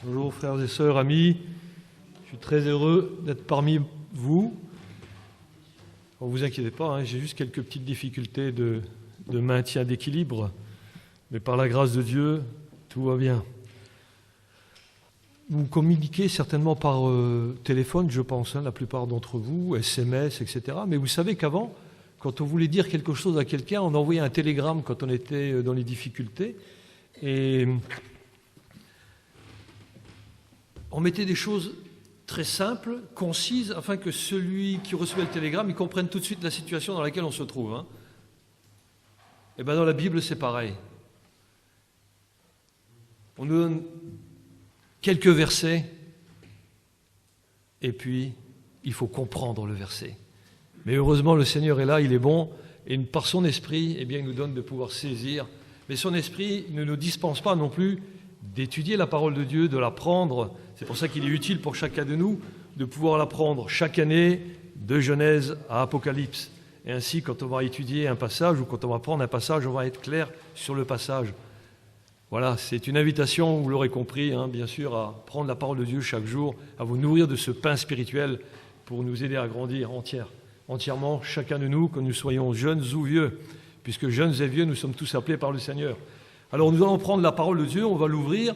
Bonjour frères et sœurs, amis. Je suis très heureux d'être parmi vous. Ne vous inquiétez pas, j'ai juste quelques petites difficultés de maintien d'équilibre. Mais par la grâce de Dieu, tout va bien. Vous communiquez certainement par téléphone, je pense, la plupart d'entre vous, SMS, etc. Mais vous savez qu'avant, quand on voulait dire quelque chose à quelqu'un, on envoyait un télégramme quand on était dans les difficultés. Et on mettait des choses très simples, concises, afin que celui qui recevait le télégramme, il comprenne tout de suite la situation dans laquelle on se trouve. Et bien dans la Bible, c'est pareil. On nous donne quelques versets, et puis il faut comprendre le verset. Mais heureusement, le Seigneur est là, il est bon, et par son esprit, il nous donne de pouvoir saisir. Mais son esprit ne nous dispense pas non plus d'étudier la parole de Dieu, de l'apprendre. C'est pour ça qu'il est utile pour chacun de nous de pouvoir l'apprendre chaque année, de Genèse à Apocalypse. Et ainsi, quand on va étudier un passage ou quand on va prendre un passage, on va être clair sur le passage. Voilà, c'est une invitation, vous l'aurez compris, bien sûr, à prendre la parole de Dieu chaque jour, à vous nourrir de ce pain spirituel pour nous aider à grandir entièrement, chacun de nous, que nous soyons jeunes ou vieux, puisque jeunes et vieux, nous sommes tous appelés par le Seigneur. Alors nous allons prendre la parole de Dieu, on va l'ouvrir,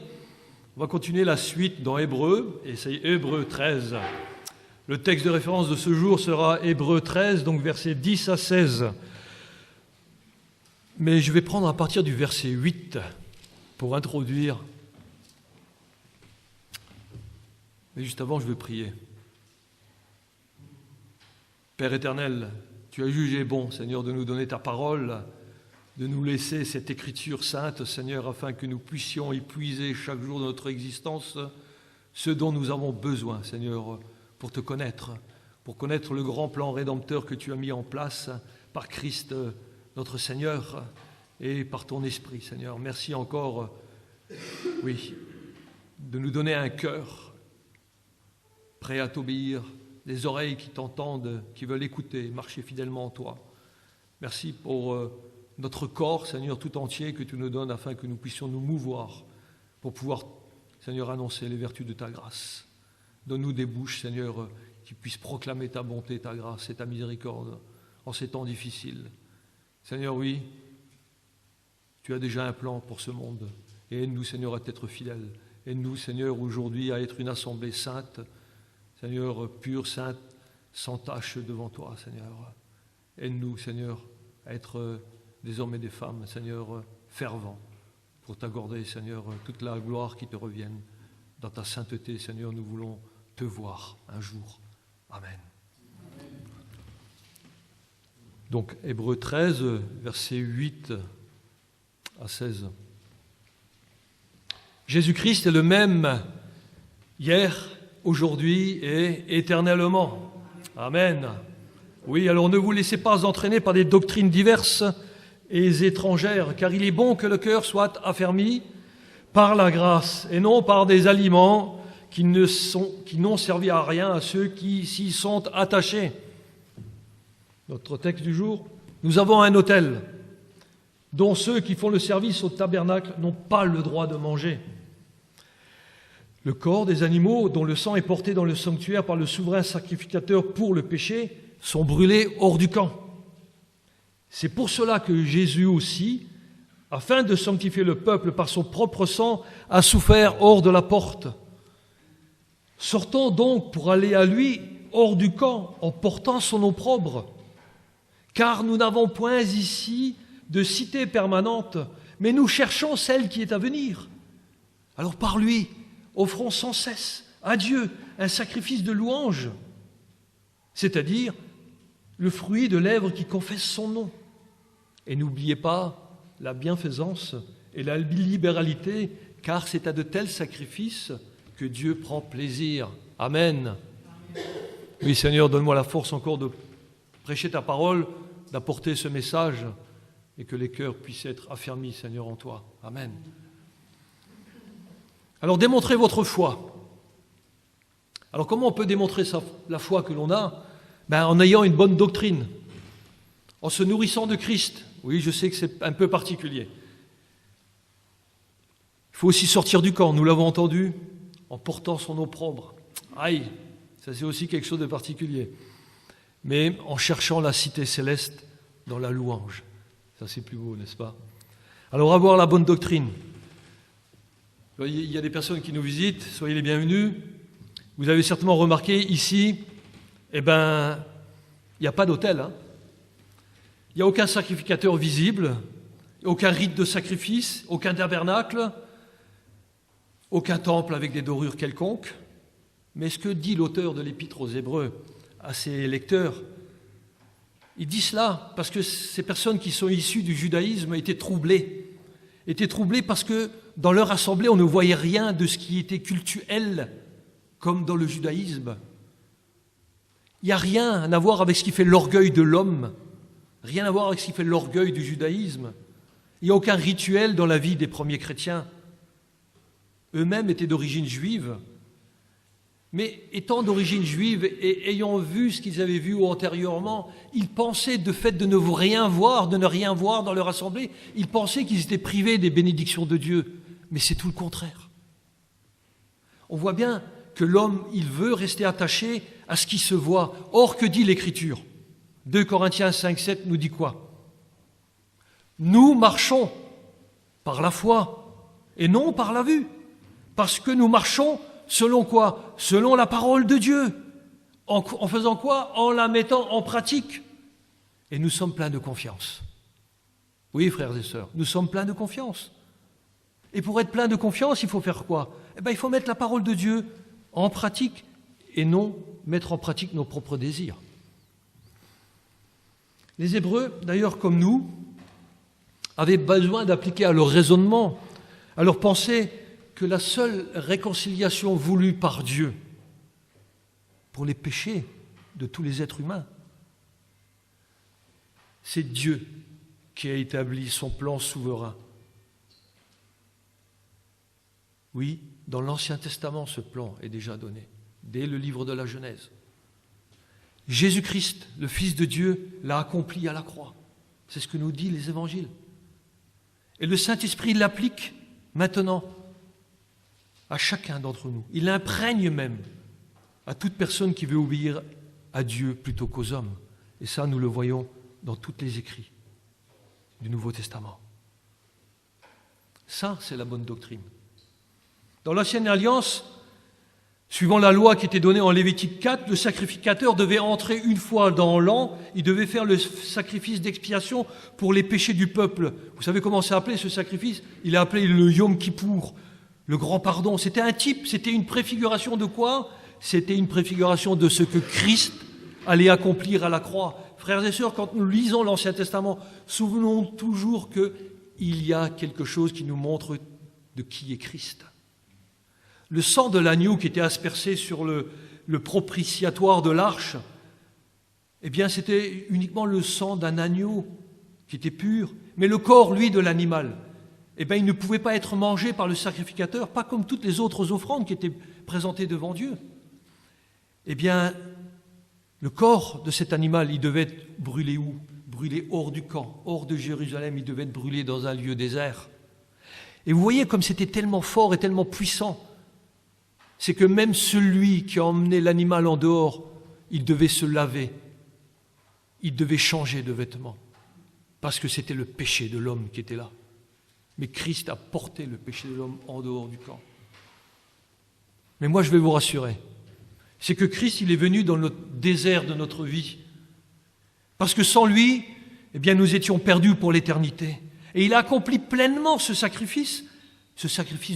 on va continuer la suite dans Hébreux, et c'est Hébreux 13. Le texte de référence de ce jour sera Hébreux 13, donc versets 10 à 16. Mais je vais prendre à partir du verset 8 pour introduire. Mais juste avant, je vais prier. Père éternel, tu as jugé bon, Seigneur, de nous donner ta parole, de nous laisser cette écriture sainte, Seigneur, afin que nous puissions épuiser chaque jour de notre existence ce dont nous avons besoin, Seigneur, pour te connaître, pour connaître le grand plan rédempteur que tu as mis en place par Christ, notre Seigneur, et par ton Esprit, Seigneur. Merci encore, de nous donner un cœur prêt à t'obéir, des oreilles qui t'entendent, qui veulent écouter, marcher fidèlement en toi. Merci pour notre corps, Seigneur, tout entier que tu nous donnes afin que nous puissions nous mouvoir pour pouvoir, Seigneur, annoncer les vertus de ta grâce. Donne-nous des bouches, Seigneur, qui puissent proclamer ta bonté, ta grâce et ta miséricorde en ces temps difficiles. Seigneur, oui, tu as déjà un plan pour ce monde. Et aide-nous, Seigneur, à t'être fidèles. Aide-nous, Seigneur, aujourd'hui à être une assemblée sainte, Seigneur, pure, sainte, sans tache devant toi, Seigneur. Aide-nous, Seigneur, à être des hommes et des femmes, Seigneur, fervents, pour t'accorder, Seigneur, toute la gloire qui te revienne. Dans ta sainteté, Seigneur, nous voulons te voir un jour. Amen. Donc, Hébreux 13, versets 8 à 16. Jésus-Christ est le même hier, aujourd'hui et éternellement. Amen. Oui, alors ne vous laissez pas entraîner par des doctrines diverses et étrangères, car il est bon que le cœur soit affermi par la grâce et non par des aliments qui n'ont servi à rien à ceux qui s'y sont attachés. Notre texte du jour, nous avons un autel dont ceux qui font le service au tabernacle n'ont pas le droit de manger. Le corps des animaux dont le sang est porté dans le sanctuaire par le souverain sacrificateur pour le péché sont brûlés hors du camp. C'est pour cela que Jésus aussi, afin de sanctifier le peuple par son propre sang, a souffert hors de la porte. Sortons donc pour aller à lui hors du camp en portant son opprobre. Car nous n'avons point ici de cité permanente, mais nous cherchons celle qui est à venir. Alors par lui, offrons sans cesse à Dieu un sacrifice de louange, c'est-à-dire le fruit de lèvres qui confessent son nom. Et n'oubliez pas la bienfaisance et la libéralité, car c'est à de tels sacrifices que Dieu prend plaisir. Amen. Oui, Seigneur, donne-moi la force encore de prêcher ta parole, d'apporter ce message et que les cœurs puissent être affermis, Seigneur, en toi. Amen. Alors, démontrez votre foi. Alors, comment on peut démontrer la foi que l'on a ? En ayant une bonne doctrine, en se nourrissant de Christ. Oui, je sais que c'est un peu particulier. Il faut aussi sortir du camp, nous l'avons entendu. en portant son opprobre. Aïe, ça c'est aussi quelque chose de particulier. Mais en cherchant la cité céleste dans la louange. Ça c'est plus beau, n'est-ce pas? Alors avoir la bonne doctrine. Il y a des personnes qui nous visitent, soyez les bienvenus. Vous avez certainement remarqué ici, il n'y a pas d'autel. Hein. Il n'y a aucun sacrificateur visible, aucun rite de sacrifice, aucun tabernacle, aucun temple avec des dorures quelconques. Mais ce que dit l'auteur de l'Épître aux Hébreux à ses lecteurs, il dit cela parce que ces personnes qui sont issues du judaïsme étaient troublées parce que dans leur assemblée, on ne voyait rien de ce qui était cultuel comme dans le judaïsme. Il n'y a rien à voir avec ce qui fait l'orgueil de l'homme, rien à voir avec ce qui fait l'orgueil du judaïsme. Il n'y a aucun rituel dans la vie des premiers chrétiens. Eux-mêmes étaient d'origine juive, mais étant d'origine juive et ayant vu ce qu'ils avaient vu antérieurement, ils pensaient de fait de ne rien voir, de ne rien voir dans leur assemblée, ils pensaient qu'ils étaient privés des bénédictions de Dieu. Mais c'est tout le contraire. On voit bien que l'homme, il veut rester attaché à ce qui se voit. Or, que dit l'Écriture? 2 Corinthiens 5,7 nous dit quoi? Nous marchons par la foi et non par la vue, parce que nous marchons selon quoi? Selon la parole de Dieu. En faisant quoi? En la mettant en pratique. Et nous sommes pleins de confiance. Oui, frères et sœurs, nous sommes pleins de confiance. Et pour être plein de confiance, il faut faire quoi? Il faut mettre la parole de Dieu en pratique et non mettre en pratique nos propres désirs. Les Hébreux, d'ailleurs comme nous, avaient besoin d'appliquer à leur raisonnement, à leur pensée, que la seule réconciliation voulue par Dieu pour les péchés de tous les êtres humains, c'est Dieu qui a établi son plan souverain. Oui, dans l'Ancien Testament, ce plan est déjà donné, dès le livre de la Genèse. Jésus-Christ, le Fils de Dieu, l'a accompli à la croix. C'est ce que nous disent les évangiles. Et le Saint-Esprit l'applique maintenant à chacun d'entre nous. Il imprègne même à toute personne qui veut obéir à Dieu plutôt qu'aux hommes. Et ça, nous le voyons dans tous les écrits du Nouveau Testament. Ça, c'est la bonne doctrine. Dans l'Ancienne Alliance, suivant la loi qui était donnée en Lévitique 4, le sacrificateur devait entrer une fois dans l'an, il devait faire le sacrifice d'expiation pour les péchés du peuple. Vous savez comment c'est appelé ce sacrifice? Il est appelé le Yom Kippour, le grand pardon. C'était un type, c'était une préfiguration de quoi? C'était une préfiguration de ce que Christ allait accomplir à la croix. Frères et sœurs, quand nous lisons l'Ancien Testament, souvenons toujours qu'il y a quelque chose qui nous montre de qui est Christ. Le sang de l'agneau qui était aspersé sur le propitiatoire de l'arche, eh bien c'était uniquement le sang d'un agneau qui était pur, mais le corps, lui, de l'animal, eh bien il ne pouvait pas être mangé par le sacrificateur, pas comme toutes les autres offrandes qui étaient présentées devant Dieu. Eh bien, le corps de cet animal, il devait être brûlé où? Brûlé hors du camp, hors de Jérusalem, il devait être brûlé dans un lieu désert. Et vous voyez comme c'était tellement fort et tellement puissant, c'est que même celui qui a emmené l'animal en dehors, il devait se laver, il devait changer de vêtements, parce que c'était le péché de l'homme qui était là. Mais Christ a porté le péché de l'homme en dehors du camp. Mais moi je vais vous rassurer, c'est que Christ il est venu dans le désert de notre vie, parce que sans lui, eh bien nous étions perdus pour l'éternité. Et il a accompli pleinement ce sacrifice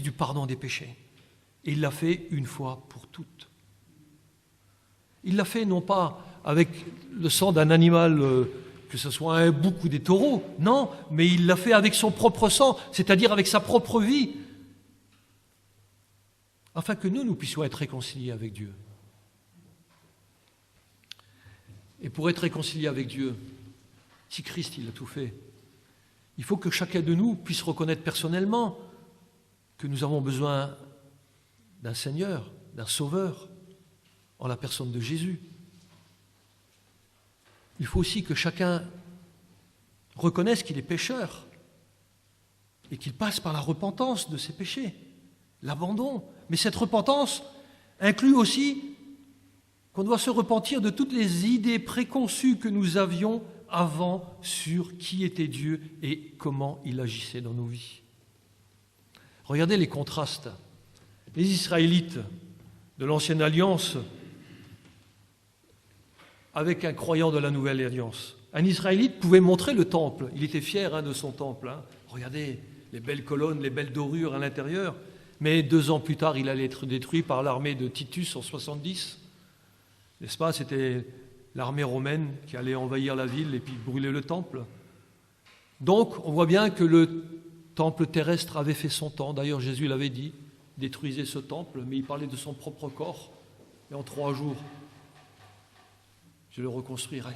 du pardon des péchés. Et il l'a fait une fois pour toutes. Il l'a fait non pas avec le sang d'un animal, que ce soit un bouc ou des taureaux, non, mais il l'a fait avec son propre sang, c'est-à-dire avec sa propre vie, afin que nous puissions être réconciliés avec Dieu. Et pour être réconciliés avec Dieu, si Christ il a tout fait, il faut que chacun de nous puisse reconnaître personnellement que nous avons besoin d'un Seigneur, d'un Sauveur, en la personne de Jésus. Il faut aussi que chacun reconnaisse qu'il est pécheur et qu'il passe par la repentance de ses péchés l'abandon. Mais cette repentance inclut aussi qu'on doit se repentir de toutes les idées préconçues que nous avions avant sur qui était Dieu et comment il agissait dans nos vies. Regardez les contrastes. Les Israélites de l'Ancienne Alliance avec un croyant de la Nouvelle Alliance. Un Israélite pouvait montrer le temple. Il était fier de son temple. Regardez les belles colonnes, les belles dorures à l'intérieur. Mais 2 ans plus tard, il allait être détruit par l'armée de Titus en 70. N'est-ce pas? C'était l'armée romaine qui allait envahir la ville et puis brûler le temple. Donc, on voit bien que le temple terrestre avait fait son temps. D'ailleurs, Jésus l'avait dit, détruisez ce temple, mais il parlait de son propre corps. Et en 3 jours, je le reconstruirai.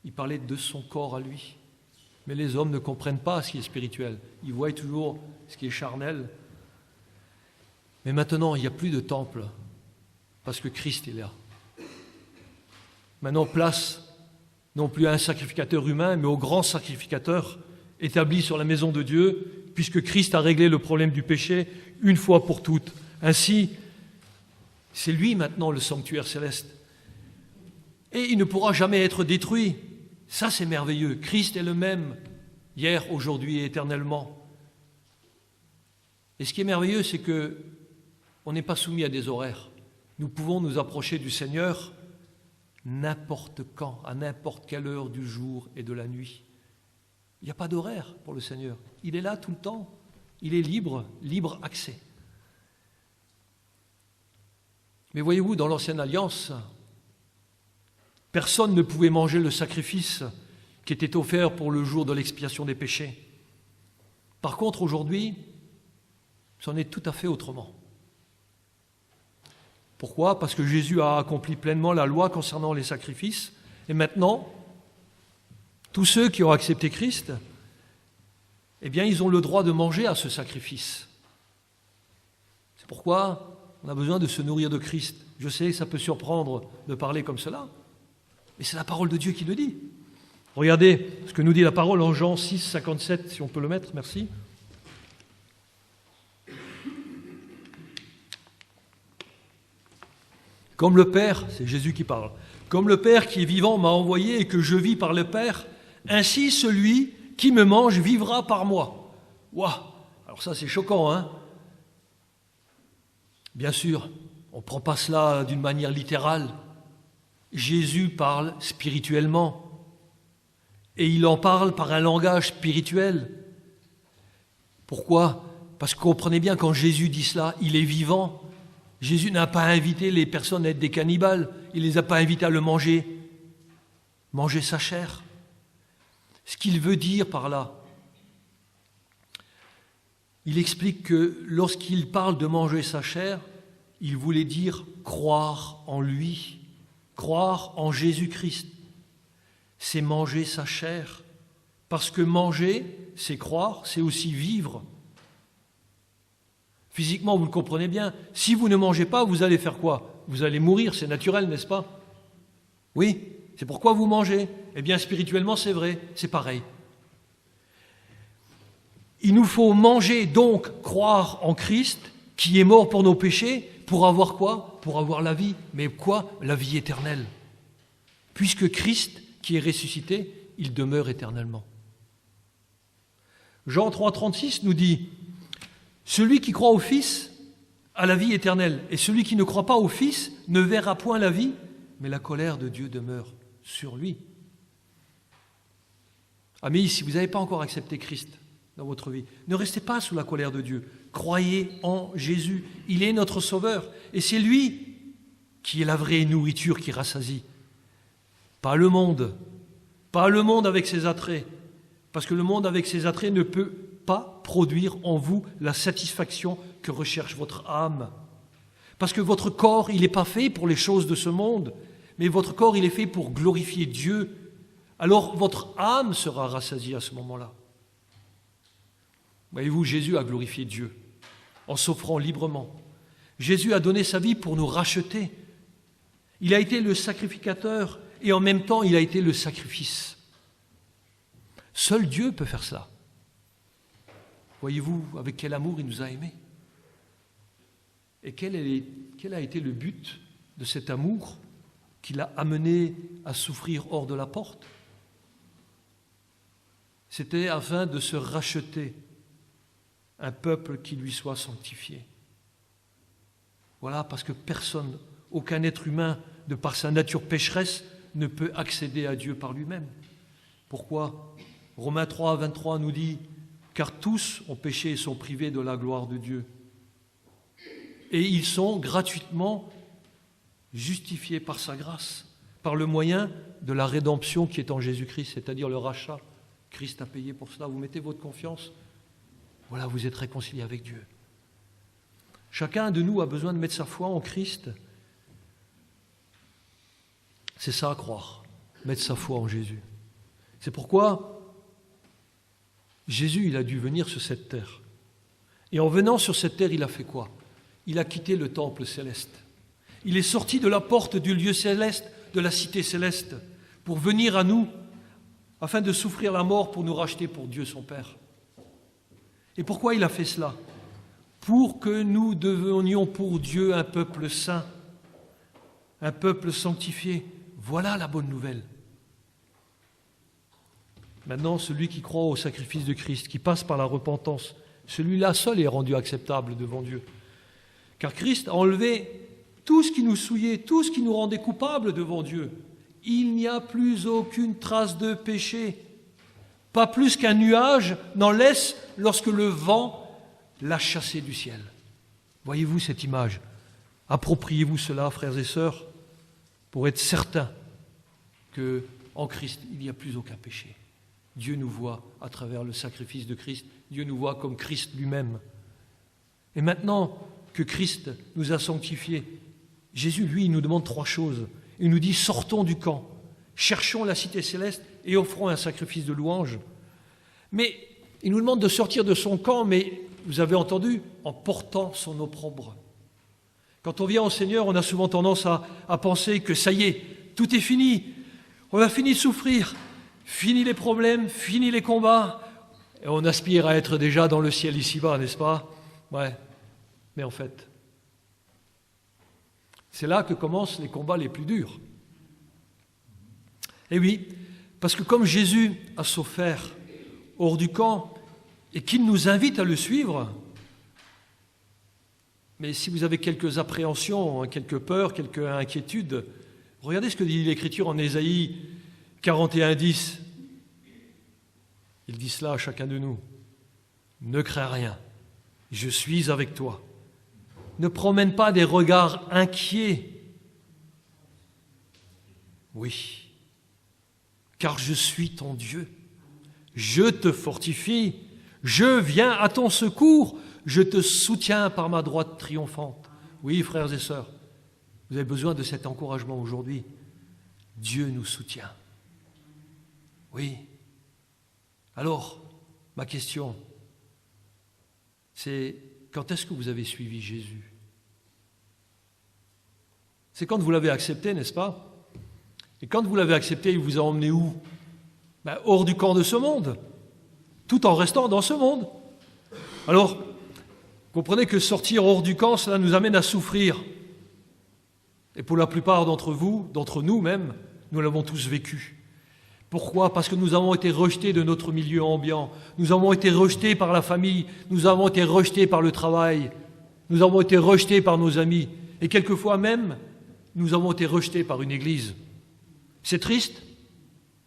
Il parlait de son corps à lui. Mais les hommes ne comprennent pas ce qui est spirituel. Ils voient toujours ce qui est charnel. Mais maintenant, il n'y a plus de temple, parce que Christ est là. Maintenant, place non plus à un sacrificateur humain, mais au grand sacrificateur établi sur la maison de Dieu, puisque Christ a réglé le problème du péché une fois pour toutes. Ainsi, c'est lui maintenant le sanctuaire céleste. Et il ne pourra jamais être détruit. Ça, c'est merveilleux. Christ est le même, hier, aujourd'hui et éternellement. Et ce qui est merveilleux, c'est que on n'est pas soumis à des horaires. Nous pouvons nous approcher du Seigneur n'importe quand, à n'importe quelle heure du jour et de la nuit. Il n'y a pas d'horaire pour le Seigneur. Il est là tout le temps. Il est libre, libre accès. Mais voyez-vous, dans l'Ancienne Alliance, personne ne pouvait manger le sacrifice qui était offert pour le jour de l'expiation des péchés. Par contre, aujourd'hui, c'en est tout à fait autrement. Pourquoi? Parce que Jésus a accompli pleinement la loi concernant les sacrifices. Et maintenant, tous ceux qui ont accepté Christ, eh bien, ils ont le droit de manger à ce sacrifice. C'est pourquoi on a besoin de se nourrir de Christ. Je sais, ça peut surprendre de parler comme cela, mais c'est la parole de Dieu qui le dit. Regardez ce que nous dit la parole en Jean 6, 57, si on peut le mettre, merci. Comme le Père, c'est Jésus qui parle, comme le Père qui est vivant m'a envoyé et que je vis par le Père, ainsi celui qui me mange vivra par moi. Waouh! Alors ça c'est choquant, hein? Bien sûr, on ne prend pas cela d'une manière littérale. Jésus parle spirituellement et il en parle par un langage spirituel. Pourquoi? Parce que comprenez bien, quand Jésus dit cela, il est vivant. Jésus n'a pas invité les personnes à être des cannibales. Il ne les a pas invités à le manger. Manger sa chair. Ce qu'il veut dire par là, il explique que lorsqu'il parle de manger sa chair, il voulait dire croire en lui, croire en Jésus-Christ. C'est manger sa chair. Parce que manger, c'est croire, c'est aussi vivre. Physiquement, vous le comprenez bien. Si vous ne mangez pas, vous allez faire quoi? Vous allez mourir, c'est naturel, n'est-ce pas? Oui, c'est pourquoi vous mangez. Eh bien, spirituellement, c'est vrai, c'est pareil. Il nous faut manger, donc croire en Christ, qui est mort pour nos péchés, pour avoir quoi? Pour avoir la vie. Mais quoi? La vie éternelle. Puisque Christ, qui est ressuscité, il demeure éternellement. Jean 3, 36 nous dit: celui qui croit au Fils a la vie éternelle, et celui qui ne croit pas au Fils ne verra point la vie, mais la colère de Dieu demeure sur lui. Amis, si vous n'avez pas encore accepté Christ dans votre vie, ne restez pas sous la colère de Dieu. Croyez en Jésus. Il est notre Sauveur, et c'est lui qui est la vraie nourriture qui rassasie. Pas le monde avec ses attraits, parce que le monde avec ses attraits ne peut pas produire en vous la satisfaction que recherche votre âme. Parce que votre corps, il n'est pas fait pour les choses de ce monde, mais votre corps, il est fait pour glorifier Dieu. Alors votre âme sera rassasiée à ce moment-là. Voyez-vous, Jésus a glorifié Dieu en s'offrant librement. Jésus a donné sa vie pour nous racheter. Il a été le sacrificateur et en même temps, il a été le sacrifice. Seul Dieu peut faire cela. Voyez-vous avec quel amour il nous a aimés. Et quel a été le but de cet amour qui l'a amené à souffrir hors de la porte? C'était afin de se racheter un peuple qui lui soit sanctifié. Voilà, parce que personne, aucun être humain, de par sa nature pécheresse, ne peut accéder à Dieu par lui-même. Pourquoi? Romains 3, 23 nous dit « Car tous ont péché et sont privés de la gloire de Dieu. Et ils sont gratuitement justifiés par sa grâce, par le moyen de la rédemption qui est en Jésus-Christ, c'est-à-dire le rachat. Christ a payé pour cela. Vous mettez votre confiance. Voilà, vous êtes réconciliés avec Dieu. Chacun de nous a besoin de mettre sa foi en Christ. C'est ça à croire, mettre sa foi en Jésus. C'est pourquoi Jésus, il a dû venir sur cette terre. Et en venant sur cette terre, il a fait quoi? Il a quitté le temple céleste. Il est sorti de la porte du lieu céleste, de la cité céleste, pour venir à nous, afin de souffrir la mort pour nous racheter pour Dieu son Père. Et pourquoi il a fait cela? Pour que nous devenions pour Dieu un peuple saint, un peuple sanctifié. Voilà la bonne nouvelle. Maintenant, celui qui croit au sacrifice de Christ, qui passe par la repentance, celui-là seul est rendu acceptable devant Dieu. Car Christ a enlevé tout ce qui nous souillait, tout ce qui nous rendait coupables devant Dieu. Il n'y a plus aucune trace de péché. Pas plus qu'un nuage n'en laisse lorsque le vent l'a chassé du ciel. Voyez-vous cette image? Appropriez-vous cela, frères et sœurs, pour être certains qu'en Christ, il n'y a plus aucun péché. Dieu nous voit à travers le sacrifice de Christ. Dieu nous voit comme Christ lui-même. Et maintenant que Christ nous a sanctifiés, Jésus, lui, il nous demande 3 choses. Il nous dit, sortons du camp, cherchons la cité céleste et offrons un sacrifice de louange. Mais il nous demande de sortir de son camp, mais vous avez entendu, en portant son opprobre. Quand on vient au Seigneur, on a souvent tendance à penser que ça y est, tout est fini, on a fini de souffrir, fini les problèmes, fini les combats, et on aspire à être déjà dans le ciel ici-bas, n'est-ce pas? Ouais, mais en fait, c'est là que commencent les combats les plus durs. Et oui, parce que comme Jésus a souffert hors du camp et qu'il nous invite à le suivre, mais si vous avez quelques appréhensions, quelques peurs, quelques inquiétudes, regardez ce que dit l'Écriture en Ésaïe 41, 10. Il dit cela à chacun de nous. Ne crains rien, je suis avec toi. Ne promène pas des regards inquiets. Oui, car je suis ton Dieu. Je te fortifie, je viens à ton secours, je te soutiens par ma droite triomphante. Oui, frères et sœurs, vous avez besoin de cet encouragement aujourd'hui. Dieu nous soutient. Oui. Alors, ma question, c'est quand est-ce que vous avez suivi Jésus? C'est quand vous l'avez accepté, n'est-ce pas? Et quand vous l'avez accepté, il vous a emmené où? Hors du camp de ce monde, tout en restant dans ce monde. Alors, comprenez que sortir hors du camp, cela nous amène à souffrir. Et pour la plupart d'entre vous, d'entre nous même, nous l'avons tous vécu. Pourquoi? Parce que nous avons été rejetés de notre milieu ambiant, nous avons été rejetés par la famille, nous avons été rejetés par le travail, nous avons été rejetés par nos amis, et quelquefois même, nous avons été rejetés par une église. C'est triste,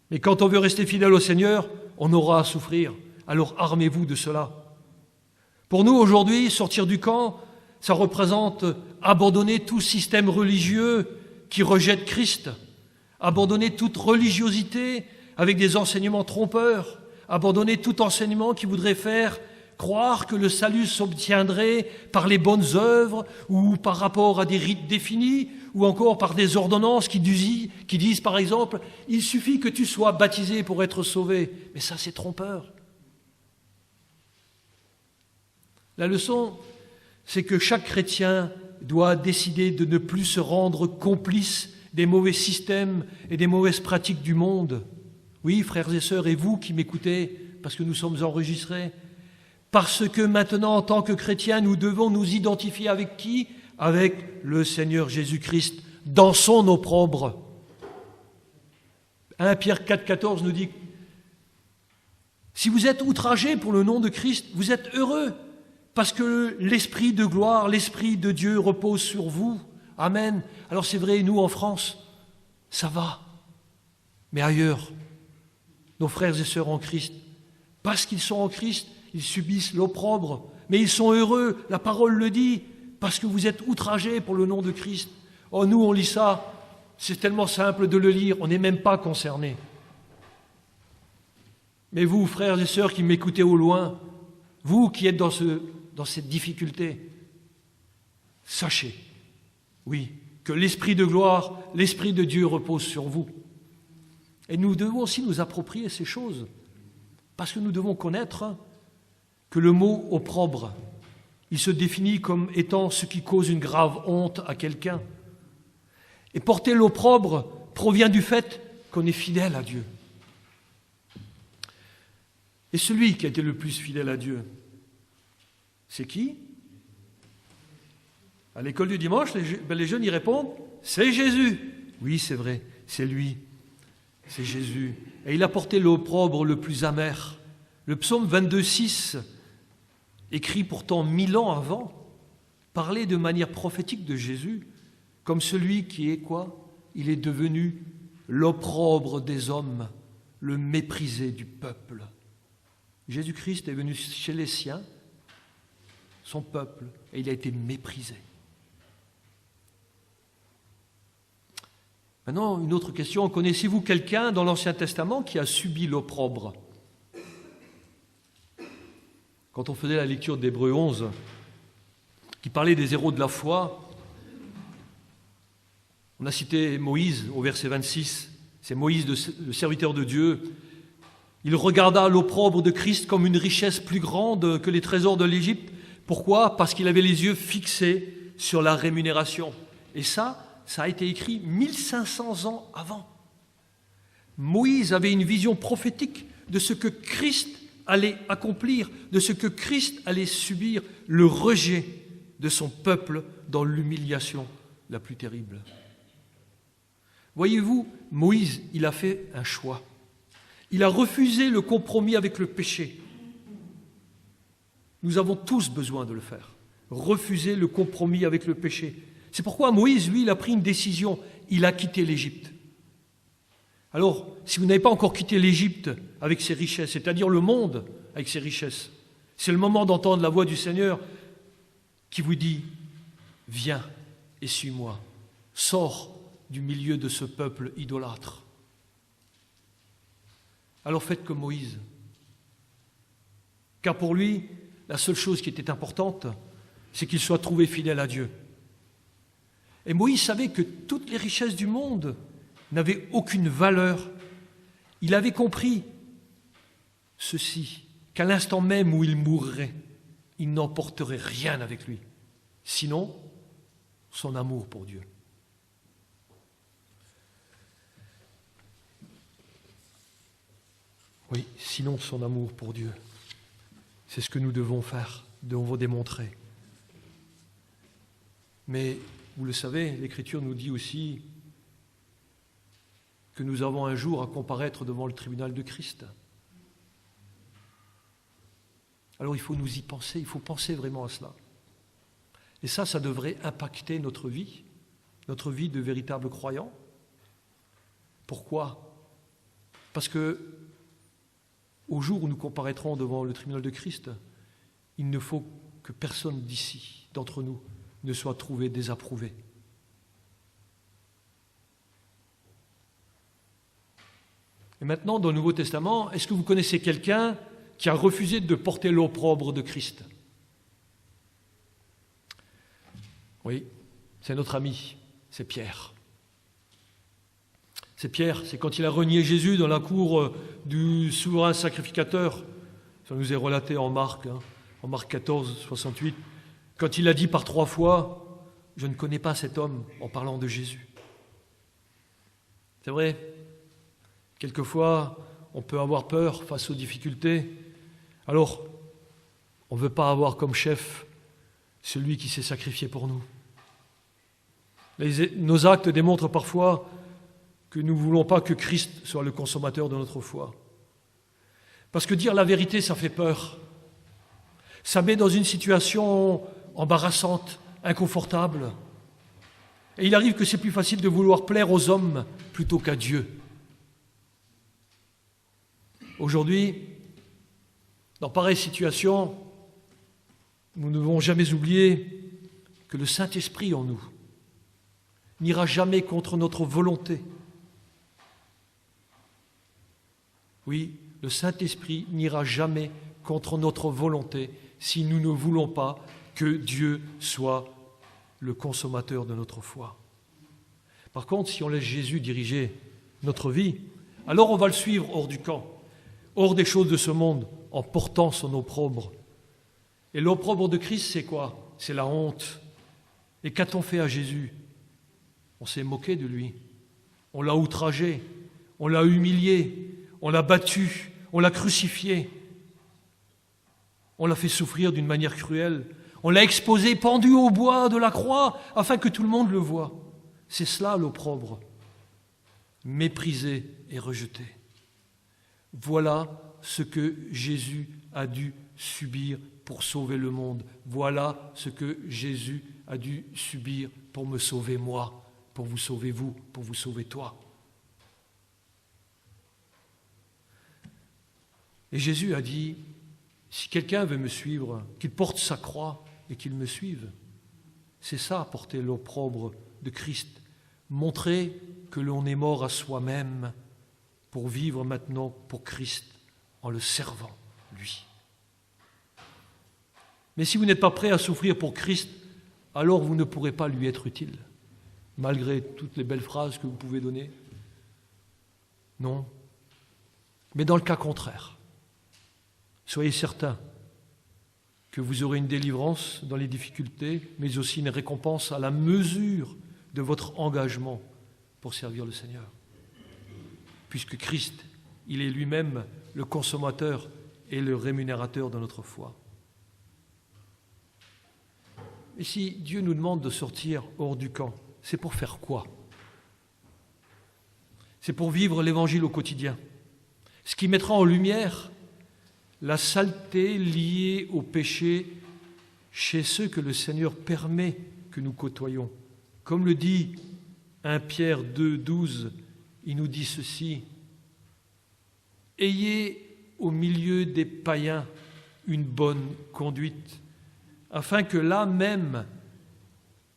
mais quand on veut rester fidèle au Seigneur, on aura à souffrir. Alors armez-vous de cela. Pour nous, aujourd'hui, sortir du camp, ça représente abandonner tout système religieux qui rejette Christ, abandonner toute religiosité avec des enseignements trompeurs, abandonner tout enseignement qui voudrait faire croire que le salut s'obtiendrait par les bonnes œuvres ou par rapport à des rites définis ou encore par des ordonnances qui disent par exemple « il suffit que tu sois baptisé pour être sauvé ». Mais ça, c'est trompeur. La leçon, c'est que chaque chrétien doit décider de ne plus se rendre complice des mauvais systèmes et des mauvaises pratiques du monde. Oui, frères et sœurs, et vous qui m'écoutez, parce que nous sommes enregistrés, parce que maintenant, en tant que chrétiens, nous devons nous identifier avec qui? avec le Seigneur Jésus-Christ dans son opprobre. 1 Pierre 4,14 nous dit « Si vous êtes outragés pour le nom de Christ, vous êtes heureux, parce que l'Esprit de gloire, l'Esprit de Dieu repose sur vous. » Amen. Alors c'est vrai, nous en France, ça va. Mais ailleurs, nos frères et sœurs en Christ, parce qu'ils sont en Christ, ils subissent l'opprobre. Mais ils sont heureux, la parole le dit, parce que vous êtes outragés pour le nom de Christ. Oh, nous, on lit ça, c'est tellement simple de le lire, on n'est même pas concernés. Mais vous, frères et sœurs qui m'écoutez au loin, vous qui êtes dans cette difficulté, sachez, oui, que l'Esprit de gloire, l'Esprit de Dieu repose sur vous. Et nous devons aussi nous approprier ces choses, parce que nous devons connaître que le mot opprobre, il se définit comme étant ce qui cause une grave honte à quelqu'un. Et porter l'opprobre provient du fait qu'on est fidèle à Dieu. Et celui qui a été le plus fidèle à Dieu, c'est qui? À l'école du dimanche, les jeunes y répondent, c'est Jésus. Oui, c'est vrai, c'est lui, c'est Jésus. Et il a porté l'opprobre le plus amer. Le psaume 22,6, écrit pourtant 1000 ans avant, parlait de manière prophétique de Jésus, comme celui qui est quoi? Il est devenu l'opprobre des hommes, le méprisé du peuple. Jésus-Christ est venu chez les siens, son peuple, et il a été méprisé. Maintenant, une autre question. Connaissez-vous quelqu'un dans l'Ancien Testament qui a subi l'opprobre? Quand on faisait la lecture d'Hébreux 11, qui parlait des héros de la foi, on a cité Moïse au verset 26. C'est Moïse, le serviteur de Dieu. Il regarda l'opprobre de Christ comme une richesse plus grande que les trésors de l'Égypte. Pourquoi? Parce qu'il avait les yeux fixés sur la rémunération. Et ça a été écrit 1500 ans avant. Moïse avait une vision prophétique de ce que Christ allait accomplir, de ce que Christ allait subir, le rejet de son peuple dans l'humiliation la plus terrible. Voyez-vous, Moïse, il a fait un choix. Il a refusé le compromis avec le péché. Nous avons tous besoin de le faire. Refuser le compromis avec le péché. C'est pourquoi Moïse, lui, il a pris une décision. Il a quitté l'Égypte. Alors, si vous n'avez pas encore quitté l'Égypte avec ses richesses, c'est-à-dire le monde avec ses richesses, c'est le moment d'entendre la voix du Seigneur qui vous dit « Viens et suis-moi, sors du milieu de ce peuple idolâtre. » Alors faites comme Moïse. Car pour lui, la seule chose qui était importante, c'est qu'il soit trouvé fidèle à Dieu. Et Moïse savait que toutes les richesses du monde n'avaient aucune valeur. Il avait compris ceci, qu'à l'instant même où il mourrait, il n'emporterait rien avec lui, sinon son amour pour Dieu. Oui, sinon son amour pour Dieu. C'est ce que nous devons faire, devons démontrer. Mais, vous le savez, l'Écriture nous dit aussi que nous avons un jour à comparaître devant le tribunal de Christ. Alors il faut nous y penser, il faut penser vraiment à cela. Et ça devrait impacter notre vie de véritables croyants. Pourquoi? Parce que au jour où nous comparaîtrons devant le tribunal de Christ, il ne faut que personne d'ici, d'entre nous, ne soit trouvé désapprouvé. Et maintenant, dans le Nouveau Testament, est-ce que vous connaissez quelqu'un qui a refusé de porter l'opprobre de Christ? Oui, c'est notre ami, c'est Pierre. C'est Pierre, c'est quand il a renié Jésus dans la cour du souverain sacrificateur. Ça nous est relaté en Marc, en Marc 14, 68. Quand il a dit par 3 fois, « Je ne connais pas cet homme » en parlant de Jésus. C'est vrai, quelquefois, on peut avoir peur face aux difficultés. Alors, on ne veut pas avoir comme chef celui qui s'est sacrifié pour nous. Nos actes démontrent parfois que nous ne voulons pas que Christ soit le consommateur de notre foi. Parce que dire la vérité, ça fait peur. Ça met dans une situation embarrassante, inconfortable. Et il arrive que c'est plus facile de vouloir plaire aux hommes plutôt qu'à Dieu. Aujourd'hui, dans pareille situation, nous ne devons jamais oublier que le Saint-Esprit en nous n'ira jamais contre notre volonté. Oui, le Saint-Esprit n'ira jamais contre notre volonté si nous ne voulons pas que Dieu soit le consommateur de notre foi. Par contre, si on laisse Jésus diriger notre vie, alors on va le suivre hors du camp, hors des choses de ce monde, en portant son opprobre. Et l'opprobre de Christ, c'est quoi? C'est la honte. Et qu'a-t-on fait à Jésus? On s'est moqué de lui. On l'a outragé, on l'a humilié, on l'a battu, on l'a crucifié. On l'a fait souffrir d'une manière cruelle. On l'a exposé, pendu au bois de la croix, afin que tout le monde le voie. C'est cela l'opprobre. Méprisé et rejeté. Voilà ce que Jésus a dû subir pour sauver le monde. Voilà ce que Jésus a dû subir pour me sauver moi, pour vous sauver vous, pour vous sauver toi. Et Jésus a dit, si quelqu'un veut me suivre, qu'il porte sa croix et qu'il me suive. C'est ça, porter l'opprobre de Christ. Montrer que l'on est mort à soi-même pour vivre maintenant pour Christ en le servant, lui. Mais si vous n'êtes pas prêt à souffrir pour Christ, alors vous ne pourrez pas lui être utile, malgré toutes les belles phrases que vous pouvez donner. Non. Mais dans le cas contraire, soyez certains que vous aurez une délivrance dans les difficultés, mais aussi une récompense à la mesure de votre engagement pour servir le Seigneur. Puisque Christ, il est lui-même le consommateur et le rémunérateur de notre foi. Et si Dieu nous demande de sortir hors du camp, c'est pour faire quoi? C'est pour vivre l'Évangile au quotidien, ce qui mettra en lumière la saleté liée au péché chez ceux que le Seigneur permet que nous côtoyons. Comme le dit 1 Pierre 2, 12, il nous dit ceci: « Ayez au milieu des païens une bonne conduite, afin que là même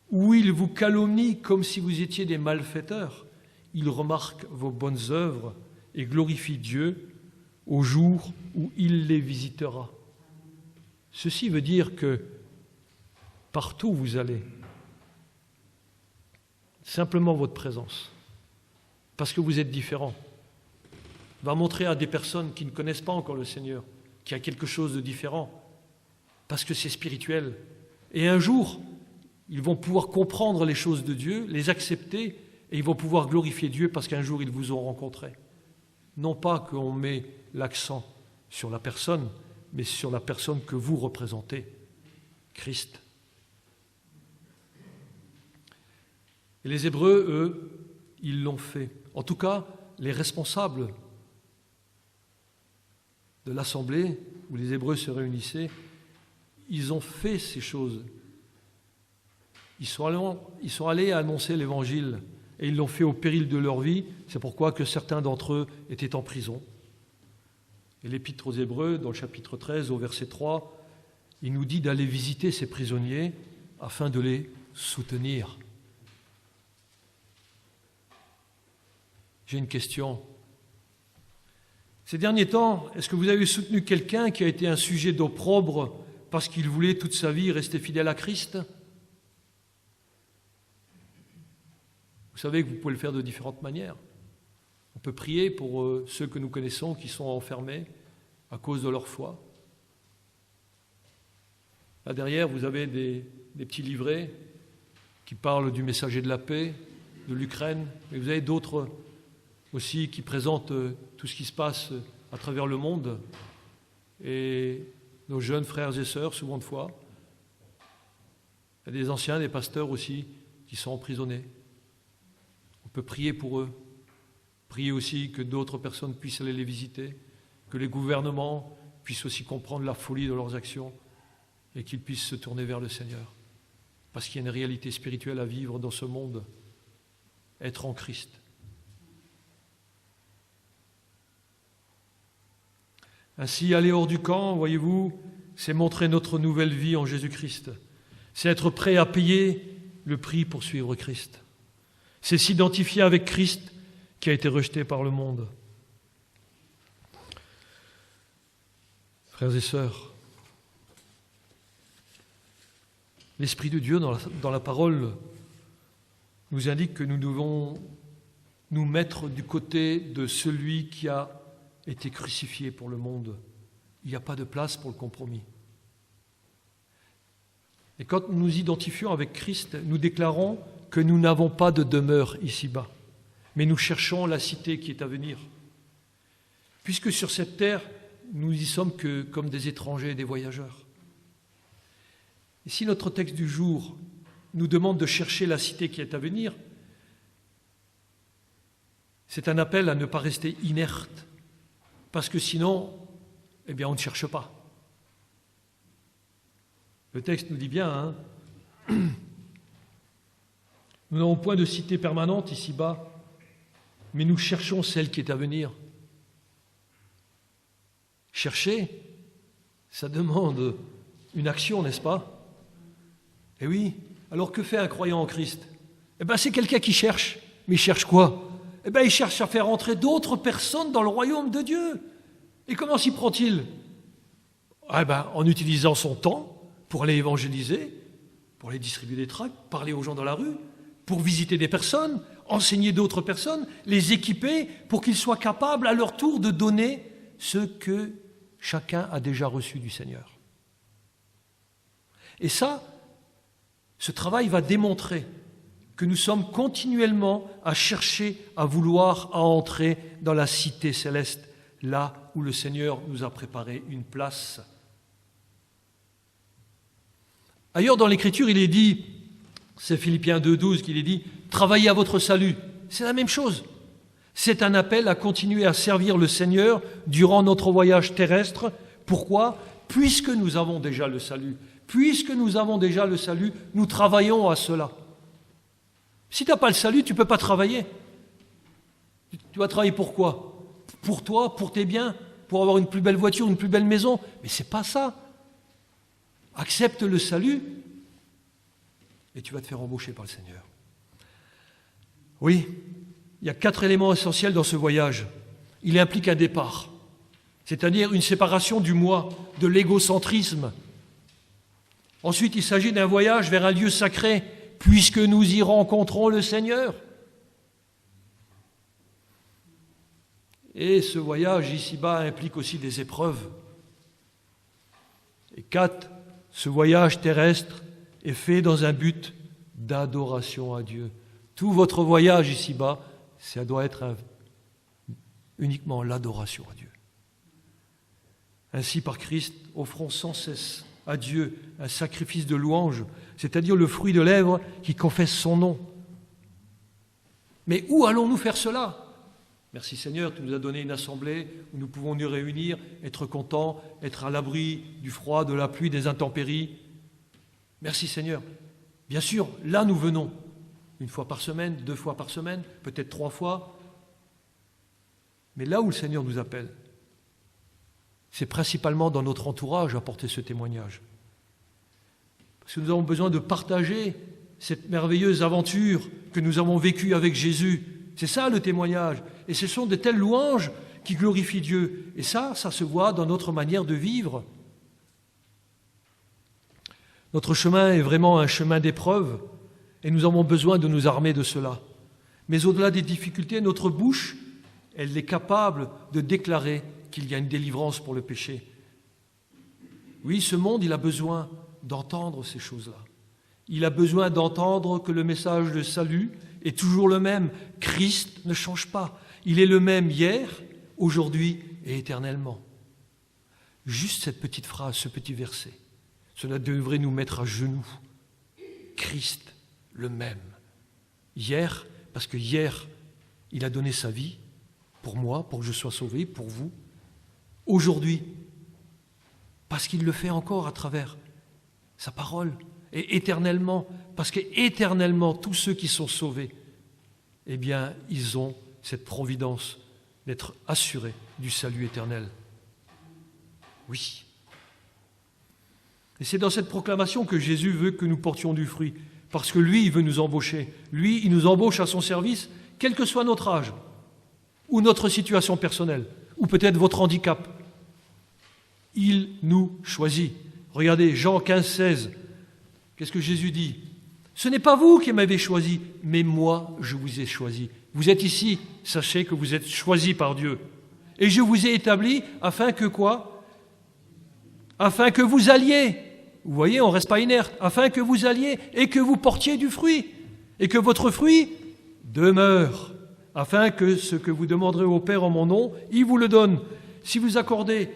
où ils vous calomnient comme si vous étiez des malfaiteurs, ils remarquent vos bonnes œuvres et glorifient Dieu au jour où il les visitera. » Ceci veut dire que partout où vous allez, simplement votre présence, parce que vous êtes différent, va montrer à des personnes qui ne connaissent pas encore le Seigneur qu'il y a quelque chose de différent, parce que c'est spirituel. Et un jour, ils vont pouvoir comprendre les choses de Dieu, les accepter, et ils vont pouvoir glorifier Dieu parce qu'un jour, ils vous ont rencontré. Non pas qu'on met l'accent sur la personne, mais sur la personne que vous représentez, Christ. Et les Hébreux, eux, ils l'ont fait. En tout cas, les responsables de l'assemblée où les Hébreux se réunissaient, ils ont fait ces choses. Ils sont allés annoncer l'Évangile et ils l'ont fait au péril de leur vie. C'est pourquoi que certains d'entre eux étaient en prison. Et l'Épître aux Hébreux, dans le chapitre 13, au verset 3, il nous dit d'aller visiter ces prisonniers afin de les soutenir. J'ai une question. Ces derniers temps, est-ce que vous avez soutenu quelqu'un qui a été un sujet d'opprobre parce qu'il voulait toute sa vie rester fidèle à Christ? Vous savez que vous pouvez le faire de différentes manières. On peut prier pour ceux que nous connaissons qui sont enfermés à cause de leur foi. Là derrière, vous avez des petits livrets qui parlent du messager de la paix, de l'Ukraine, mais vous avez d'autres aussi qui présentent tout ce qui se passe à travers le monde et nos jeunes frères et sœurs, souvent de foi. Il y a des anciens, des pasteurs aussi, qui sont emprisonnés. On peut prier pour eux. Prier aussi que d'autres personnes puissent aller les visiter, que les gouvernements puissent aussi comprendre la folie de leurs actions et qu'ils puissent se tourner vers le Seigneur. Parce qu'il y a une réalité spirituelle à vivre dans ce monde, être en Christ. Ainsi, aller hors du camp, voyez-vous, c'est montrer notre nouvelle vie en Jésus-Christ. C'est être prêt à payer le prix pour suivre Christ. C'est s'identifier avec Christ qui a été rejeté par le monde. Frères et sœurs, l'Esprit de Dieu dans la parole nous indique que nous devons nous mettre du côté de celui qui a été crucifié pour le monde. Il n'y a pas de place pour le compromis. Et quand nous nous identifions avec Christ, nous déclarons que nous n'avons pas de demeure ici-bas, mais nous cherchons la cité qui est à venir. Puisque sur cette terre, nous y sommes que comme des étrangers et des voyageurs. Et si notre texte du jour nous demande de chercher la cité qui est à venir, c'est un appel à ne pas rester inerte, parce que sinon, on ne cherche pas. Le texte nous dit bien, nous n'avons point de cité permanente ici-bas, mais nous cherchons celle qui est à venir. Chercher, ça demande une action, n'est-ce pas? Eh oui, alors que fait un croyant en Christ? C'est quelqu'un qui cherche. Mais il cherche quoi? Il cherche à faire entrer d'autres personnes dans le royaume de Dieu. Et comment s'y prend-il? En utilisant son temps pour aller évangéliser, pour aller distribuer des tracts, parler aux gens dans la rue, pour visiter des personnes, enseigner d'autres personnes, les équiper pour qu'ils soient capables à leur tour de donner ce que chacun a déjà reçu du Seigneur. Et ça, ce travail va démontrer que nous sommes continuellement à chercher, à vouloir à entrer dans la cité céleste, là où le Seigneur nous a préparé une place. Ailleurs dans l'Écriture, il est dit, c'est Philippiens 2,12 qu'il est dit, « Travaillez à votre salut ». C'est la même chose. C'est un appel à continuer à servir le Seigneur durant notre voyage terrestre. Pourquoi? Puisque nous avons déjà le salut. Puisque nous avons déjà le salut, nous travaillons à cela. Si tu n'as pas le salut, tu ne peux pas travailler. Tu vas travailler pour quoi? Pour toi, pour tes biens, pour avoir une plus belle voiture, une plus belle maison. Mais ce n'est pas ça. Accepte le salut et tu vas te faire embaucher par le Seigneur. Oui, il y a 4 éléments essentiels dans ce voyage. Il implique un départ, c'est-à-dire une séparation du moi, de l'égocentrisme. Ensuite, il s'agit d'un voyage vers un lieu sacré, puisque nous y rencontrons le Seigneur. Et ce voyage ici-bas implique aussi des épreuves. Et 4, ce voyage terrestre est fait dans un but d'adoration à Dieu. Tout votre voyage ici-bas, ça doit être uniquement l'adoration à Dieu. Ainsi, par Christ, offrons sans cesse à Dieu un sacrifice de louange, c'est-à-dire le fruit de lèvres qui confesse son nom. Mais où allons-nous faire cela? Merci Seigneur, tu nous as donné une assemblée où nous pouvons nous réunir, être contents, être à l'abri du froid, de la pluie, des intempéries. Merci Seigneur. Bien sûr, là nous venons, 1 fois par semaine, 2 fois par semaine, peut-être 3 fois. Mais là où le Seigneur nous appelle, c'est principalement dans notre entourage à porter ce témoignage. Parce que nous avons besoin de partager cette merveilleuse aventure que nous avons vécue avec Jésus. C'est ça le témoignage. Et ce sont de telles louanges qui glorifient Dieu. Et ça se voit dans notre manière de vivre. Notre chemin est vraiment un chemin d'épreuve et nous avons besoin de nous armer de cela. Mais au-delà des difficultés, notre bouche, elle est capable de déclarer qu'il y a une délivrance pour le péché. Oui, ce monde, il a besoin d'entendre ces choses-là. Il a besoin d'entendre que le message de salut est toujours le même. Christ ne change pas. Il est le même hier, aujourd'hui et éternellement. Juste cette petite phrase, ce petit verset, cela devrait nous mettre à genoux. Christ, le même, Hier, parce que hier, il a donné sa vie pour moi, pour que je sois sauvé, pour vous. Aujourd'hui, parce qu'il le fait encore à travers sa parole. Et éternellement, parce qu'éternellement, tous ceux qui sont sauvés, eh bien, ils ont cette providence d'être assurés du salut éternel. Oui. Et c'est dans cette proclamation que Jésus veut que nous portions du fruit, parce que lui, il veut nous embaucher. Lui, il nous embauche à son service, quel que soit notre âge, ou notre situation personnelle, ou peut-être votre handicap. Il nous choisit. Regardez, Jean 15, 16. Qu'est-ce que Jésus dit ? Ce n'est pas vous qui m'avez choisi, mais moi, je vous ai choisi. Vous êtes ici, sachez que vous êtes choisis par Dieu. Et je vous ai établi afin que quoi ? Afin que vous alliez. Vous voyez, on ne reste pas inerte. Afin que vous alliez et que vous portiez du fruit. Et que votre fruit demeure. Afin que ce que vous demanderez au Père en mon nom, il vous le donne. Si vous accordez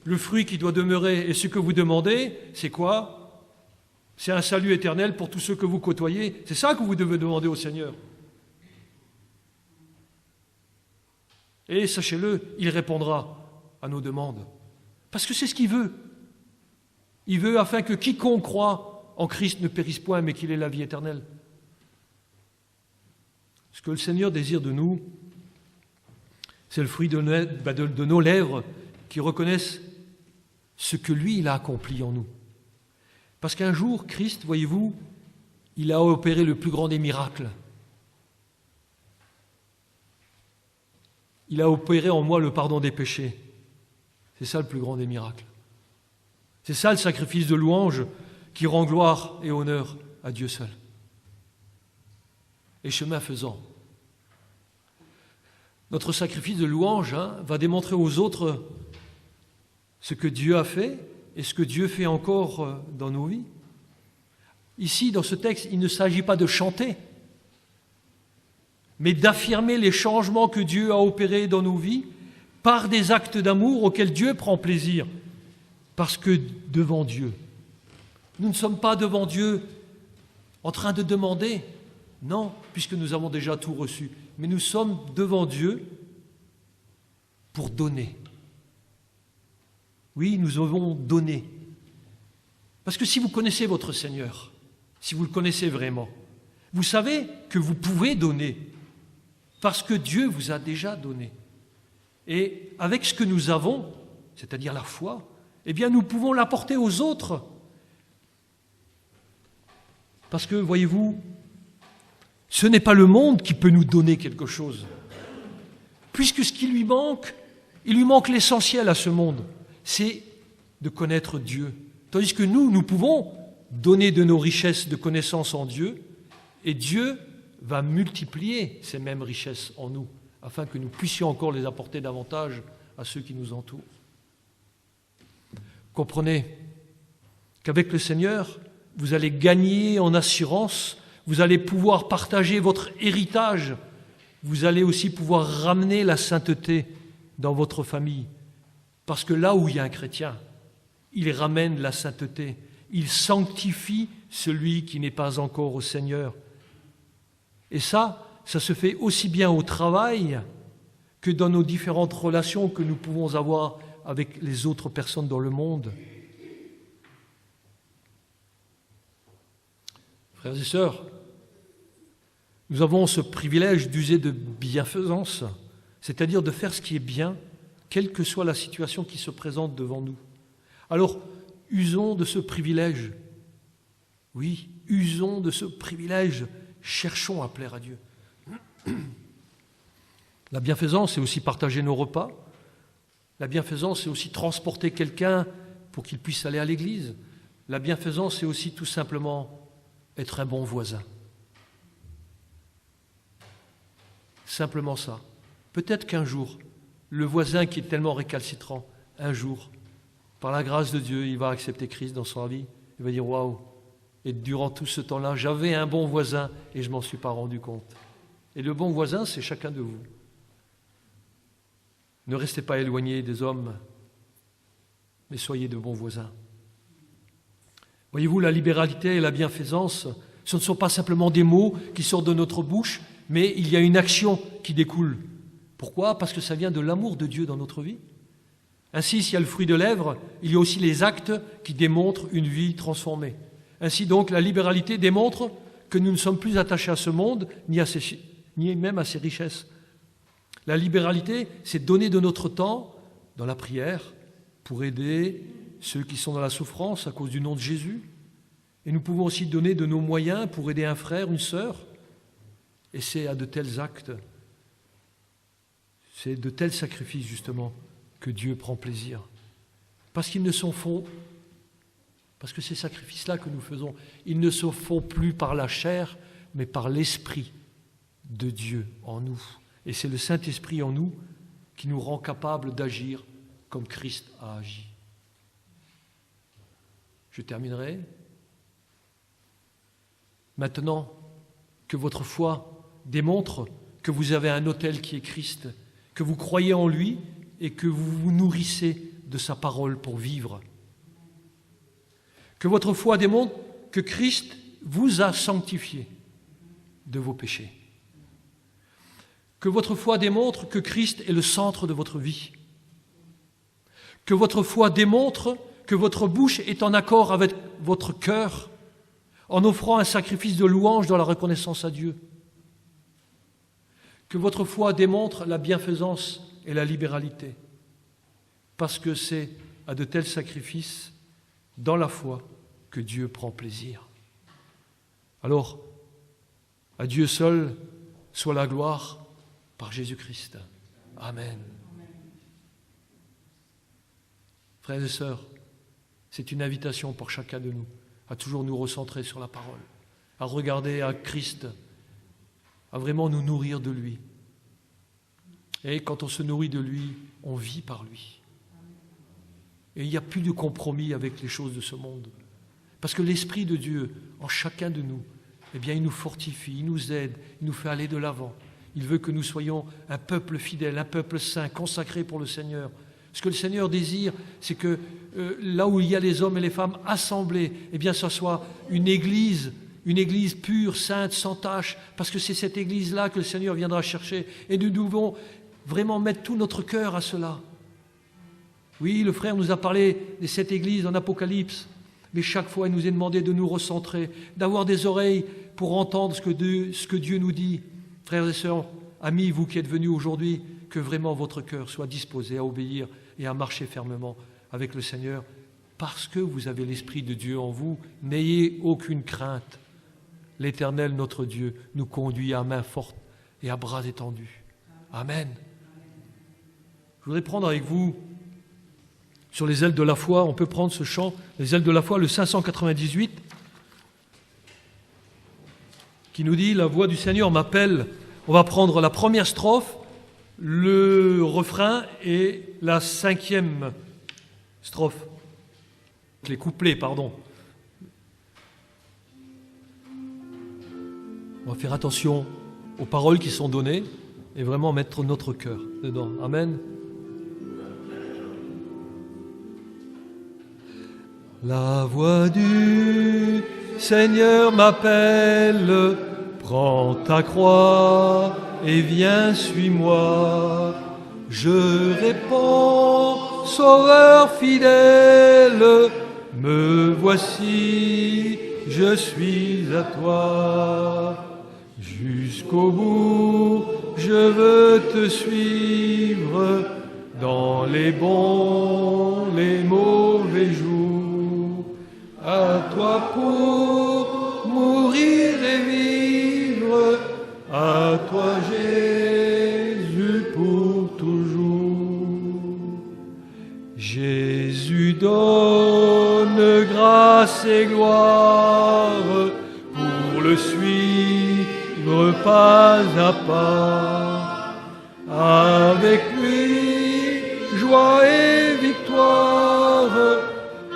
le fruit qui doit demeurer et ce que vous demandez, c'est quoi ? C'est un salut éternel pour tous ceux que vous côtoyez. C'est ça que vous devez demander au Seigneur. Et sachez-le, il répondra à nos demandes. Parce que c'est ce qu'il veut. Il veut afin que quiconque croit en Christ ne périsse point, mais qu'il ait la vie éternelle. Ce que le Seigneur désire de nous, c'est le fruit de nos lèvres qui reconnaissent ce que lui, il a accompli en nous. Parce qu'un jour, Christ, voyez-vous, il a opéré le plus grand des miracles. Il a opéré en moi le pardon des péchés. C'est ça le plus grand des miracles. C'est ça le sacrifice de louange qui rend gloire et honneur à Dieu seul. Et chemin faisant, notre sacrifice de louange va démontrer aux autres ce que Dieu a fait et ce que Dieu fait encore dans nos vies. Ici, dans ce texte, il ne s'agit pas de chanter, mais d'affirmer les changements que Dieu a opérés dans nos vies par des actes d'amour auxquels Dieu prend plaisir. Parce que devant Dieu, nous ne sommes pas devant Dieu en train de demander, non, puisque nous avons déjà tout reçu, mais nous sommes devant Dieu pour donner. Oui, nous avons donné. Parce que si vous connaissez votre Seigneur, si vous le connaissez vraiment, vous savez que vous pouvez donner, parce que Dieu vous a déjà donné. Et avec ce que nous avons, c'est-à-dire la foi, eh bien nous pouvons l'apporter aux autres. Parce que, voyez-vous, ce n'est pas le monde qui peut nous donner quelque chose. Puisque ce qui lui manque, il lui manque l'essentiel à ce monde, c'est de connaître Dieu. Tandis que nous pouvons donner de nos richesses de connaissance en Dieu, et Dieu va multiplier ces mêmes richesses en nous, afin que nous puissions encore les apporter davantage à ceux qui nous entourent. Comprenez qu'avec le Seigneur, vous allez gagner en assurance, vous allez pouvoir partager votre héritage, vous allez aussi pouvoir ramener la sainteté dans votre famille. Parce que là où il y a un chrétien, il ramène la sainteté, il sanctifie celui qui n'est pas encore au Seigneur. Et ça se fait aussi bien au travail que dans nos différentes relations que nous pouvons avoir avec les autres personnes dans le monde. Frères et sœurs, nous avons ce privilège d'user de bienfaisance, c'est-à-dire de faire ce qui est bien, quelle que soit la situation qui se présente devant nous. Alors, usons de ce privilège. Oui, usons de ce privilège. Cherchons à plaire à Dieu. La bienfaisance, c'est aussi partager nos repas. La bienfaisance, c'est aussi transporter quelqu'un pour qu'il puisse aller à l'église. La bienfaisance, c'est aussi tout simplement être un bon voisin. Simplement ça. Peut-être qu'un jour, le voisin qui est tellement récalcitrant, un jour, par la grâce de Dieu, il va accepter Christ dans sa vie. Il va dire « Waouh !» Et durant tout ce temps-là, j'avais un bon voisin et je ne m'en suis pas rendu compte. Et le bon voisin, c'est chacun de vous. Ne restez pas éloignés des hommes, mais soyez de bons voisins. Voyez-vous, la libéralité et la bienfaisance Ce ne sont pas simplement des mots qui sortent de notre bouche, mais il y a une action qui découle. Pourquoi? Parce que ça vient de l'amour de Dieu dans notre vie. Ainsi, s'il y a le fruit de lèvres, il y a aussi les actes qui démontrent une vie transformée. Ainsi donc, la libéralité démontre que nous ne sommes plus attachés à ce monde, ni même à ses richesses. La libéralité, c'est donner de notre temps dans la prière pour aider ceux qui sont dans la souffrance à cause du nom de Jésus. Et nous pouvons aussi donner de nos moyens pour aider un frère, une sœur. Et c'est à de tels actes, c'est de tels sacrifices justement que Dieu prend plaisir. Parce qu'ils ne sont font, parce que ces sacrifices-là que nous faisons, ils ne se font plus par la chair, mais par l'Esprit de Dieu en nous. Et c'est le Saint-Esprit en nous qui nous rend capables d'agir comme Christ a agi. Je terminerai. Maintenant que votre foi démontre que vous avez un autel qui est Christ, que vous croyez en lui et que vous vous nourrissez de sa parole pour vivre. Que votre foi démontre que Christ vous a sanctifié de vos péchés. Que votre foi démontre que Christ est le centre de votre vie. Que votre foi démontre que votre bouche est en accord avec votre cœur en offrant un sacrifice de louange dans la reconnaissance à Dieu. Que votre foi démontre la bienfaisance et la libéralité, parce que c'est à de tels sacrifices, dans la foi, que Dieu prend plaisir. Alors, à Dieu seul soit la gloire par Jésus-Christ. Amen. Frères et sœurs, c'est une invitation pour chacun de nous à toujours nous recentrer sur la parole, à regarder à Christ, à vraiment nous nourrir de lui. Et quand on se nourrit de lui, on vit par lui. Et il n'y a plus de compromis avec les choses de ce monde. Parce que l'Esprit de Dieu, en chacun de nous, eh bien, il nous fortifie, il nous aide, il nous fait aller de l'avant. Il veut que nous soyons un peuple fidèle, un peuple saint, consacré pour le Seigneur. Ce que le Seigneur désire, c'est que là où il y a les hommes et les femmes assemblés, eh bien, ça soit une église pure, sainte, sans tache, parce que c'est cette église-là que le Seigneur viendra chercher. Et nous devons vraiment mettre tout notre cœur à cela. Oui, le frère nous a parlé de cette église en Apocalypse, mais chaque fois, il nous est demandé de nous recentrer, d'avoir des oreilles pour entendre ce que Dieu nous dit. Frères et sœurs, amis, vous qui êtes venus aujourd'hui, que vraiment votre cœur soit disposé à obéir et à marcher fermement avec le Seigneur, parce que vous avez l'Esprit de Dieu en vous. N'ayez aucune crainte. L'Éternel, notre Dieu, nous conduit à main forte et à bras étendus. Amen. Je voudrais prendre avec vous, sur les ailes de la foi, on peut prendre ce chant, les ailes de la foi, le 598, qui nous dit « La voix du Seigneur m'appelle ». On va prendre la première strophe, le refrain et la 5e strophe. Les couplets, pardon. On va faire attention aux paroles qui sont données et vraiment mettre notre cœur dedans. Amen. La voix du Seigneur m'appelle, prends ta croix et viens, suis-moi. Je réponds, Sauveur fidèle, me voici, je suis à toi. Jusqu'au bout, je veux te suivre dans les bons, les mauvais jours. À toi pour mourir et vivre, à toi Jésus pour toujours. Jésus donne grâce et gloire pour le suivre pas à pas. Avec lui, joie et victoire,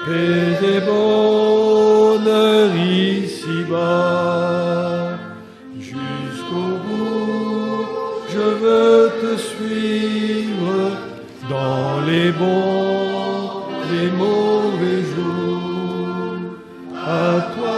paix et bonheur ici-bas. Jusqu'au bout, je veux te suivre dans les bons, les mauvais jours. À toi,